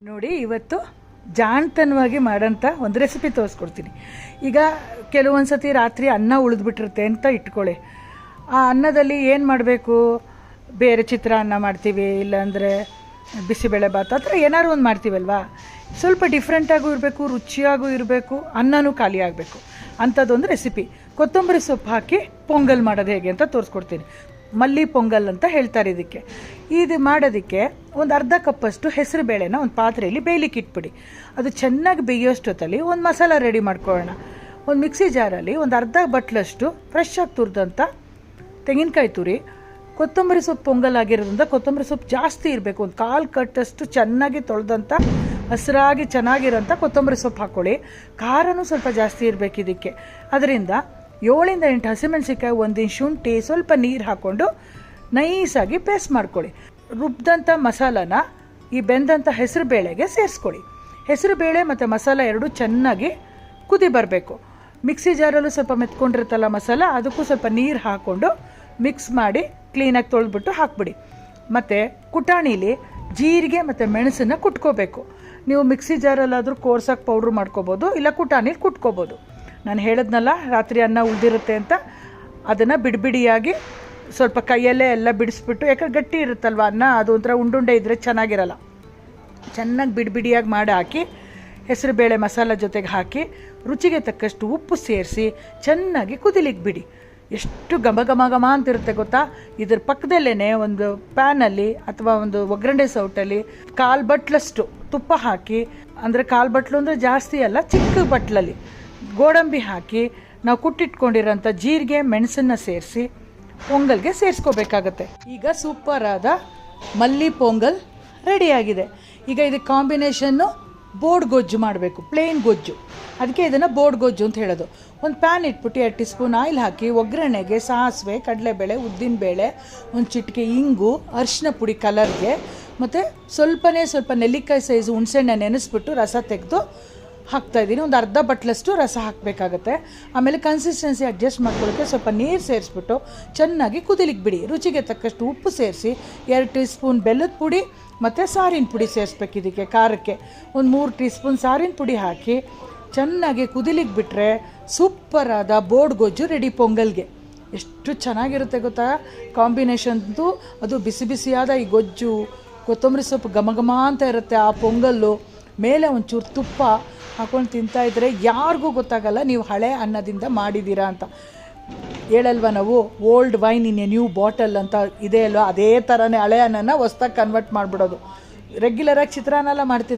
ನೋಡಿ, ಇವತ್ತು ಜಾಣತನವಾಗಿ ಮಾಡೋಂಥ ಒಂದು ರೆಸಿಪಿ ತೋರಿಸ್ಕೊಡ್ತೀನಿ. ಈಗ ಕೆಲವೊಂದು ಸತಿ ರಾತ್ರಿ ಅನ್ನ ಉಳಿದ್ಬಿಟ್ಟಿರುತ್ತೆ ಅಂತ ಇಟ್ಕೊಳ್ಳಿ. ಆ ಅನ್ನದಲ್ಲಿ ಏನು ಮಾಡಬೇಕು, ಬೇರೆ ಚಿತ್ರಾನ್ನ ಮಾಡ್ತೀವಿ, ಇಲ್ಲಾಂದರೆ ಬಿಸಿಬೇಳೆ ಬಾತ್ ಆ ಥರ ಏನಾದ್ರು ಒಂದು ಮಾಡ್ತೀವಲ್ವಾ. ಸ್ವಲ್ಪ ಡಿಫ್ರೆಂಟಾಗೂ ಇರಬೇಕು, ರುಚಿಯಾಗೂ ಇರಬೇಕು, ಅನ್ನನೂ ಖಾಲಿ ಆಗಬೇಕು ಅಂಥದ್ದೊಂದು ರೆಸಿಪಿ. ಕೊತ್ತಂಬರಿ ಸೊಪ್ಪು ಹಾಕಿ ಪೊಂಗಲ್ ಮಾಡೋದು ಹೇಗೆ ಅಂತ ತೋರಿಸ್ಕೊಡ್ತೀನಿ. ಮಲ್ಲಿ ಪೊಂಗಲ್ ಅಂತ ಹೇಳ್ತಾರೆ ಇದಕ್ಕೆ. ಇದು ಮಾಡೋದಕ್ಕೆ ಒಂದು ಅರ್ಧ ಕಪ್ಪಷ್ಟು ಹೆಸರು ಬೇಳೆನ ಒಂದು ಪಾತ್ರೆಯಲ್ಲಿ ಬೇಯಲಿಕ್ಕೆ ಇಟ್ಬಿಡಿ. ಅದು ಚೆನ್ನಾಗಿ ಬೇಯೋಷ್ಟೊತ್ತಲ್ಲಿ ಒಂದು ಮಸಾಲ ರೆಡಿ ಮಾಡ್ಕೊಳ್ಳೋಣ. ಒಂದು ಮಿಕ್ಸಿ ಜಾರಲ್ಲಿ ಒಂದು ಅರ್ಧ ಬಟ್ಲಷ್ಟು ಫ್ರೆಶ್ ಆಗಿ ತುರಿದಂಥ ತೆಂಗಿನಕಾಯಿ ತುರಿ, ಕೊತ್ತಂಬರಿ ಸೊಪ್ಪು ಪೊಂಗಲ್ ಆಗಿರೋದ್ರಿಂದ ಕೊತ್ತಂಬರಿ ಸೊಪ್ಪು ಜಾಸ್ತಿ ಇರಬೇಕು. ಒಂದು 1/4 ಕಟ್ಟಷ್ಟು ಚೆನ್ನಾಗಿ ತೊಳೆದಂಥ ಹಸಿರಾಗಿ ಚೆನ್ನಾಗಿರೋಂಥ ಕೊತ್ತಂಬರಿ ಸೊಪ್ಪು ಹಾಕ್ಕೊಳ್ಳಿ. ಖಾರನೂ ಸ್ವಲ್ಪ ಜಾಸ್ತಿ ಇರಬೇಕು ಇದಕ್ಕೆ. ಅದರಿಂದ 7ರಿಂದ 8 ಹಸಿಮೆಣಸಿಕಾಯಿ, 1 ಇಂಚ್ ಶುಂಠಿ, ಸ್ವಲ್ಪ ನೀರು ಹಾಕ್ಕೊಂಡು ನೈಸಾಗಿ ಪೇಸ್ಟ್ ಮಾಡ್ಕೊಳ್ಳಿ. ರುಬ್ಬಿದಂಥ ಮಸಾಲಾನ ಈ ಬೆಂದಂಥ ಹೆಸರು ಬೇಳೆಗೆ ಸೇರಿಸ್ಕೊಳ್ಳಿ. ಹೆಸರು ಬೇಳೆ ಮತ್ತು ಮಸಾಲ ಎರಡೂ ಚೆನ್ನಾಗಿ ಕುದಿ ಬರಬೇಕು. ಮಿಕ್ಸಿ ಜಾರಲ್ಲೂ ಸ್ವಲ್ಪ ಮೆತ್ಕೊಂಡಿರುತ್ತಲ್ಲ ಮಸಾಲ, ಅದಕ್ಕೂ ಸ್ವಲ್ಪ ನೀರು ಹಾಕ್ಕೊಂಡು ಮಿಕ್ಸ್ ಮಾಡಿ ಕ್ಲೀನಾಗಿ ತೊಳೆದ್ಬಿಟ್ಟು ಹಾಕ್ಬಿಡಿ. ಮತ್ತು ಕುಟಾಣಿಲಿ ಜೀರಿಗೆ ಮತ್ತು ಮೆಣಸನ್ನು ಕುಟ್ಕೋಬೇಕು. ನೀವು ಮಿಕ್ಸಿ ಜಾರಲ್ಲಾದರೂ ಕೋರ್ಸಾಗಿ ಪೌಡ್ರ್ ಮಾಡ್ಕೋಬೋದು, ಇಲ್ಲ ಕುಟಾಣಿಲಿ ಕುಟ್ಕೋಬೋದು. ನಾನು ಹೇಳಿದ್ನಲ್ಲ ರಾತ್ರಿ ಅನ್ನ ಉಳಿದಿರುತ್ತೆ ಅಂತ, ಅದನ್ನು ಬಿಡಿಬಿಡಿಯಾಗಿ ಸ್ವಲ್ಪ ಕೈಯಲ್ಲೇ ಎಲ್ಲ ಬಿಡಿಸ್ಬಿಟ್ಟು, ಯಾಕಂದ್ರೆ ಗಟ್ಟಿ ಇರುತ್ತಲ್ವ ಅನ್ನ, ಅದು ಒಂಥರ ಉಂಡುಂಡೆ ಇದ್ದರೆ ಚೆನ್ನಾಗಿರಲ್ಲ. ಚೆನ್ನಾಗಿ ಬಿಡಿಬಿಡಿಯಾಗಿ ಮಾಡಿ ಹಾಕಿ ಹೆಸರು ಬೇಳೆ ಮಸಾಲ ಜೊತೆಗೆ ಹಾಕಿ ರುಚಿಗೆ ತಕ್ಕಷ್ಟು ಉಪ್ಪು ಸೇರಿಸಿ ಚೆನ್ನಾಗಿ ಕುದಿಲಿಕ್ಕೆ ಬಿಡಿ. ಎಷ್ಟು ಘಮ ಘಮ ಘಮ ಅಂತಿರುತ್ತೆ ಗೊತ್ತಾ. ಇದ್ರ ಪಕ್ಕದಲ್ಲೇ ಒಂದು ಪ್ಯಾನಲ್ಲಿ ಅಥವಾ ಒಂದು ಒಗ್ಗರಣೆ ಸೌಟಲ್ಲಿ 1/4 ಬಟ್ಲಷ್ಟು ತುಪ್ಪ ಹಾಕಿ, ಅಂದರೆ 1/4 ಬಟ್ಲು ಅಂದರೆ ಜಾಸ್ತಿ ಅಲ್ಲ, ಚಿಕ್ಕ ಬಟ್ಲಲ್ಲಿ ಗೋಡಂಬಿ ಹಾಕಿ ನಾವು ಕುಟ್ಟಿಟ್ಕೊಂಡಿರೋಂಥ ಜೀರಿಗೆ ಮೆಣಸನ್ನು ಸೇರಿಸಿ ಪೊಂಗಲ್ಗೆ ಸೇರಿಸ್ಕೋಬೇಕಾಗತ್ತೆ. ಈಗ ಸೂಪರಾದ ಮಲ್ಲಿ ಪೊಂಗಲ್ ರೆಡಿಯಾಗಿದೆ. ಈಗ ಇದಕ್ಕೆ ಕಾಂಬಿನೇಷನ್ನು ಬೋರ್ಡ್ ಗೊಜ್ಜು ಮಾಡಬೇಕು, ಪ್ಲೇನ್ ಗೊಜ್ಜು. ಅದಕ್ಕೆ ಇದನ್ನು ಬೋರ್ಡ್ ಗೊಜ್ಜು ಅಂತ ಹೇಳೋದು. ಒಂದು ಪ್ಯಾನ್ ಇಟ್ಬಿಟ್ಟು 2 ಟೀ ಸ್ಪೂನ್ ಆಯಿಲ್ ಹಾಕಿ ಒಗ್ಗರಣೆಗೆ ಸಾಸಿವೆ, ಕಡಲೆಬೇಳೆ, ಉದ್ದಿನಬೇಳೆ, ಒಂದು ಚಿಟಿಕೆ ಇಂಗು, ಅರಿಶಿನ ಪುಡಿ ಕಲರ್ಗೆ, ಮತ್ತು ಸ್ವಲ್ಪ ನೆಲ್ಲಿಕಾಯಿ ಸೈಜು ಹುಣಸೆಹಣ್ಣೆ ನೆನೆಸ್ಬಿಟ್ಟು ರಸ ತೆಗೆದು ಹಾಕ್ತಾಯಿದ್ದೀನಿ. ಒಂದು ಅರ್ಧ ಬಟ್ಲಷ್ಟು ರಸ ಹಾಕಬೇಕಾಗತ್ತೆ. ಆಮೇಲೆ ಕನ್ಸಿಸ್ಟೆನ್ಸಿ ಅಡ್ಜಸ್ಟ್ ಮಾಡ್ಕೊಳ್ಳೋಕ್ಕೆ ಸ್ವಲ್ಪ ನೀರು ಸೇರಿಸ್ಬಿಟ್ಟು ಚೆನ್ನಾಗಿ ಕುದಿಲಿಕ್ಕೆ ಬಿಡಿ. ರುಚಿಗೆ ತಕ್ಕಷ್ಟು ಉಪ್ಪು ಸೇರಿಸಿ 2 ಟೀ ಸ್ಪೂನ್ ಬೆಲ್ಲದ ಪುಡಿ ಮತ್ತು ಸಾರಿನ ಪುಡಿ ಸೇರಿಸ್ಬೇಕು. ಇದಕ್ಕೆ ಖಾರಕ್ಕೆ ಒಂದು 3 ಟೀ ಸ್ಪೂನ್ ಸಾರಿನ ಪುಡಿ ಹಾಕಿ ಚೆನ್ನಾಗಿ ಕುದಿಲಿಕ್ಕೆ ಬಿಟ್ಟರೆ ಸೂಪರಾದ ಬೋರ್ಡ್ ಗೊಜ್ಜು ರೆಡಿ ಪೊಂಗಲ್ಗೆ. ಎಷ್ಟು ಚೆನ್ನಾಗಿರುತ್ತೆ ಗೊತ್ತಾ ಕಾಂಬಿನೇಷನ್ದು. ಅದು ಬಿಸಿ ಬಿಸಿಯಾದ ಈ ಗೊಜ್ಜು, ಕೊತ್ತಂಬರಿ ಸೊಪ್ಪು ಘಮ ಘಮ ಅಂತ ಇರುತ್ತೆ, ಆ ಪೊಂಗಲ್ಲು ಮೇಲೆ ಒಂಚೂರು ತುಪ್ಪ ಹಾಕೊಂಡು ತಿಂತಾಯಿದ್ರೆ ಯಾರಿಗೂ ಗೊತ್ತಾಗಲ್ಲ ನೀವು ಹಳೆ ಅನ್ನದಿಂದ ಮಾಡಿದ್ದೀರಾ ಅಂತ. ಹೇಳಲ್ವ ನಾವು, old wine in a new bottle ಅಂತ ಇದೆ ಅಲ್ವಾ, ಅದೇ ಥರನೇ ಹಳೆ ಅನ್ನನ ಹೊಸ್ದಾಗಿ ಕನ್ವರ್ಟ್ ಮಾಡಿಬಿಡೋದು. ರೆಗ್ಯುಲರಾಗಿ ಚಿತ್ರಾನ್ನ ಎಲ್ಲ ಮಾಡ್ತೀವಿ.